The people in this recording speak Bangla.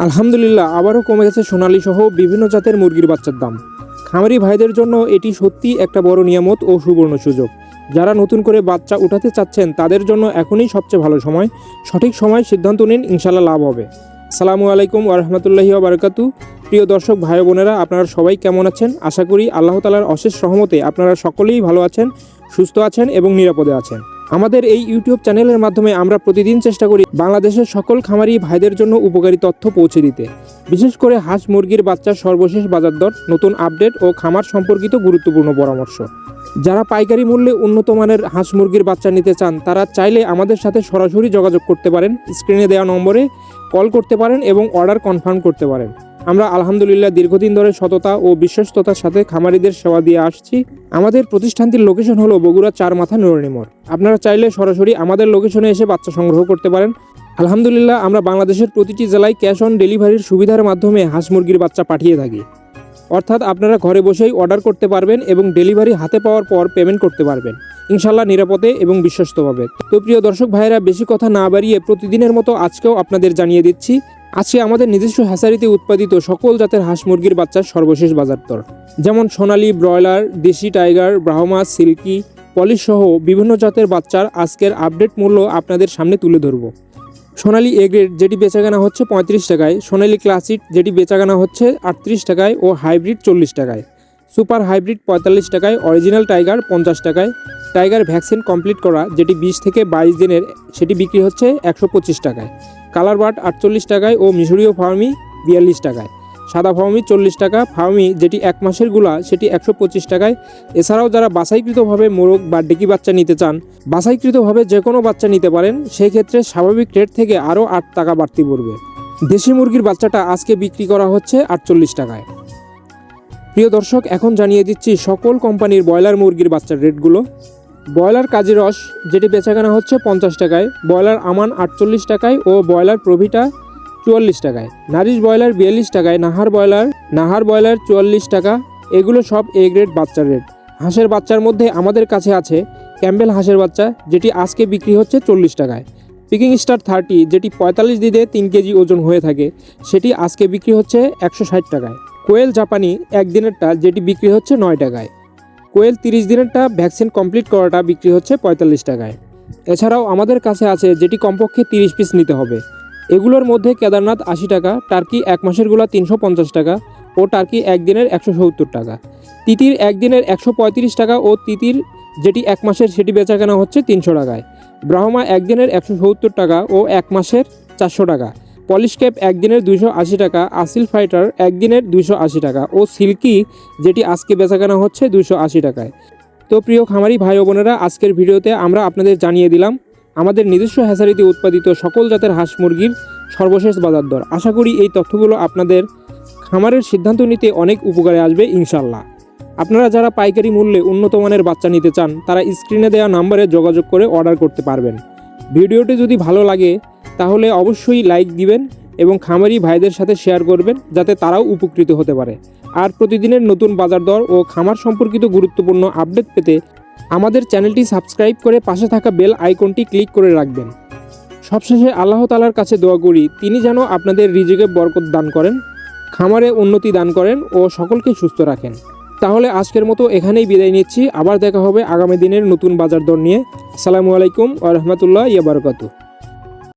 আলহামদুলিল্লাহ আবারও কমে গেছে সোনালী সহ বিভিন্ন জাতের মুরগির বাচ্চার দাম। খামারি ভাইদের জন্য এটি সত্যি একটা বড় নিয়ামত ও সুবর্ণ সুযোগ। যারা নতুন করে বাচ্চা উঠাতে চাচ্ছেন তাদের জন্য এখনই সবচেয়ে ভালো সময়। সঠিক সময় সিদ্ধান্ত নিন, ইনশাল্লাহ লাভ হবে। আসসালামু আলাইকুম ওয়া রাহমাতুল্লাহি ওয়া বারাকাতুহু। প্রিয় দর্শক ভাই বোনেরা, আপনারা সবাই কেমন আছেন? আশা করি আল্লাহ তাআলার অশেষ রহমতে আপনারা সকলেই ভালো আছেন, সুস্থ আছেন এবং নিরাপদে আছেন। আমাদের এই ইউটিউব চ্যানেলের মাধ্যমে আমরা প্রতিদিন চেষ্টা করি বাংলাদেশের সকল খামারি ভাইদের জন্য উপকারী তথ্য পৌঁছে দিতে। বিশেষ করে হাঁস মুরগির বাচ্চার সর্বশেষ বাজার দর, নতুন আপডেট ও খামার সম্পর্কিত গুরুত্বপূর্ণ পরামর্শ। যারা পাইকারি মূল্যে উন্নত মানের হাঁস মুরগির বাচ্চা নিতে চান তারা চাইলে আমাদের সাথে সরাসরি যোগাযোগ করতে পারেন। স্ক্রিনে দেওয়া নম্বরে কল করতে পারেন এবং অর্ডার কনফার্ম করতে পারেন। আমরা আলহামদুলিল্লাহ দীর্ঘদিন ধরে সততা ও বিশ্বস্ততার সাথে খামারিদের সেবা দিয়ে আসছি। আমাদের প্রতিষ্ঠানটির লোকেশন হলো বগুড়া চারমাথা নুরানি মোড়। আপনারা চাইলে সরাসরি আমাদের লোকেশনে এসে বাচ্চা সংগ্রহ করতে পারেন। আলহামদুলিল্লাহ আমরা বাংলাদেশের প্রতিটি জেলায় ক্যাশ অন ডেলিভারির সুবিধার মাধ্যমে হাঁস মুরগির বাচ্চা পাঠিয়ে থাকি। অর্থাৎ আপনারা ঘরে বসেই অর্ডার করতে পারবেন এবং ডেলিভারি হাতে পাওয়ার পর পেমেন্ট করতে পারবেন, ইনশাল্লাহ নিরাপদে এবং বিশ্বস্তভাবে। তো প্রিয় দর্শক ভাইয়েরা, বেশি কথা না বাড়িয়ে প্রতিদিনের মতো আজকেও আপনাদের জানিয়ে দিচ্ছি আজকে আমাদের নিজস্ব হ্যাচারিতে উৎপাদিত সকল জাতের হাঁস মুরগির বাচ্চার সর্বশেষ বাজার দর, যেমন সোনালী, ব্রয়লার, দেশি টাইগার, ব্রাহ্মা, সিল্কি, পলিশ সহ বিভিন্ন জাতের বাচ্চার আজকের আপডেট মূল্য আপনাদের সামনে তুলে ধরব। সোনালী এ গ্রেড যেটি বেচাকেনা হচ্ছে 35 টাকায়, সোনালী ক্লাসিক যেটি বেচাকেনা হচ্ছে 38 টাকায় ও হাইব্রিড 40 টাকায়, সুপার হাইব্রিড 45 টাকায়, অরিজিনাল টাইগার 50 টাকায়, টাইগার ভ্যাকসিন কমপ্লিট করা যেটি 20 থেকে 22 দিনের সেটি বিক্রি হচ্ছে 125 টাকায়, কালার বার্ড 48 টাকায় ও মিশরীয় ফার্মি 42 টাকায়, সাদা ফার্মি 40 টাকা, ফার্মি যেটি 1 মাসের গুলা সেটি 125 টাকায়। এছাড়াও যারা বাছাইকৃতভাবে মোরগ বা ডেকি বাচ্চা নিতে চান, বাছাইকৃতভাবে যে কোনো বাচ্চা নিতে পারেন, সেই ক্ষেত্রে স্বাভাবিক রেট থেকে আরও 8 টাকা বাড়তি পড়বে। দেশি মুরগির বাচ্চাটা আজকে বিক্রি করা হচ্ছে 48 টাকায়। প্রিয় দর্শক, এখন জানিয়ে দিচ্ছি সকল কোম্পানির ব্রয়লার মুরগির বাচ্চার রেটগুলো। ব্রয়লার কাজী রস যেটি বেচাকেনা হচ্ছে 50 টাকায়, ব্রয়লার আমান 48 টাকায় ও ব্রয়লার প্রভিটা 44 টাকায়, নারিশ ব্রয়লার 42 টাকায়, নাহার ব্রয়লার 44 টাকা। এগুলো সব এ গ্রেড বাচ্চার রেট। হাঁসের বাচ্চার মধ্যে আমাদের কাছে আছে ক্যাম্বেল হাঁসের বাচ্চা যেটি আজকে বিক্রি হচ্ছে 40 টাকায়, পিকিং স্টার 30 যেটি 45 দিনে 3 কেজি ওজন হয়ে থাকে সেটি আজকে বিক্রি হচ্ছে 160 টাকায়, কোয়েল জাপানি একদিনেরটা যেটি বিক্রি হচ্ছে 9 টাকায়, কোয়েল 30 দিনেরটা ভ্যাকসিন কমপ্লিট করাটা বিক্রি হচ্ছে 45 টাকায়। এছাড়াও আমাদের কাছে আছে যেটি কমপক্ষে 30 পিস নিতে হবে। এগুলোর মধ্যে কেদারনাথ 80 টাকা, টার্কি 1 মাসেরগুলো 350 টাকা ও টার্কি একদিনের 170 টাকা, তিতির একদিনের 135 টাকা ও তিতির যেটি 1 মাসের সেটি বেচাকেনা হচ্ছে 300 টাকায়, ব্রাহ্মা একদিনের 170 টাকা ও 1 মাসের 400 টাকা, পলিশ ক্যাপ একদিনের 280 টাকা, আসিল ফাইটার একদিনের 280 টাকা ও সিল্কি যেটি আজকে বেচাকেনা হচ্ছে 280 টাকায়। তো প্রিয় খামারি ভাই ও বোনেরা, আজকের ভিডিওতে আমরা আপনাদের জানিয়ে দিলাম আমাদের নিজস্ব হ্যাচারিতে উৎপাদিত সকল জাতের হাঁস মুরগির সর্বশেষ বাজার দর। আশা করি এই তথ্যগুলো আপনাদের খামারের সিদ্ধান্ত নিতে অনেক উপকারে আসবে ইনশাল্লাহ। আপনারা যারা পাইকারি মূল্যে উন্নত মানের বাচ্চা নিতে চান তারা স্ক্রিনে দেওয়া নম্বরে যোগাযোগ করে অর্ডার করতে পারবেন। ভিডিওটি যদি ভালো লাগে তাহলে অবশ্যই লাইক দিবেন এবং খামারি ভাইদের সাথে শেয়ার করবেন যাতে তারাও উপকৃত হতে পারে। আর প্রতিদিনের নতুন বাজার দর ও খামার সম্পর্কিত গুরুত্বপূর্ণ আপডেট পেতে আমাদের চ্যানেলটি সাবস্ক্রাইব করে পাশে থাকা বেল আইকনটি ক্লিক করে রাখবেন। সবশেষে আল্লাহ তাআলার কাছে দোয়া করি তিনি যেন আপনাদের রিজিকে বরকত দান করেন, খামারে উন্নতি দান করেন ও সকলকে সুস্থ রাখেন। তাহলে আজকের মতো এখানেই বিদায় নিচ্ছি। আবার দেখা হবে আগামী দিনের নতুন বাজার দর নিয়ে। আসসালামু আলাইকুম ওয়া রাহমাতুল্লাহি ওয়া বারাকাতুহু।